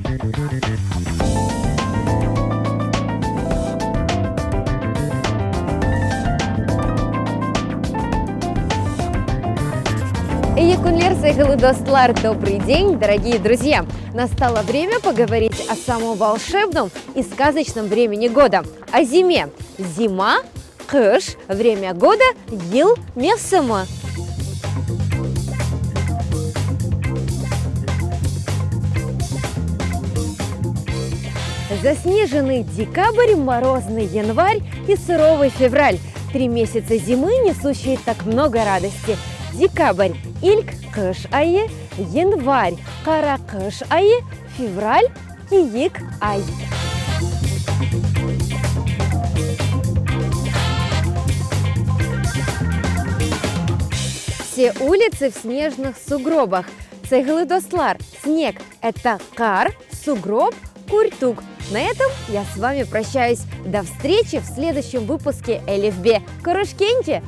Добрый день, дорогие друзья! Настало время поговорить о самом волшебном и сказочном времени года, о зиме. Зима, кыш, время года, ел мевсымы. Заснеженный декабрь, морозный январь и суровый февраль. 3 месяца зимы, несущие так много радости. Декабрь – ilk кыш айы, январь – кара кыш айы, февраль – киік ай. Все улицы в снежных сугробах. Цеглы достлар. Снег – это кар, сугроб, куртук. На этом я с вами прощаюсь. До встречи в следующем выпуске Элифбе. Көрішкенше!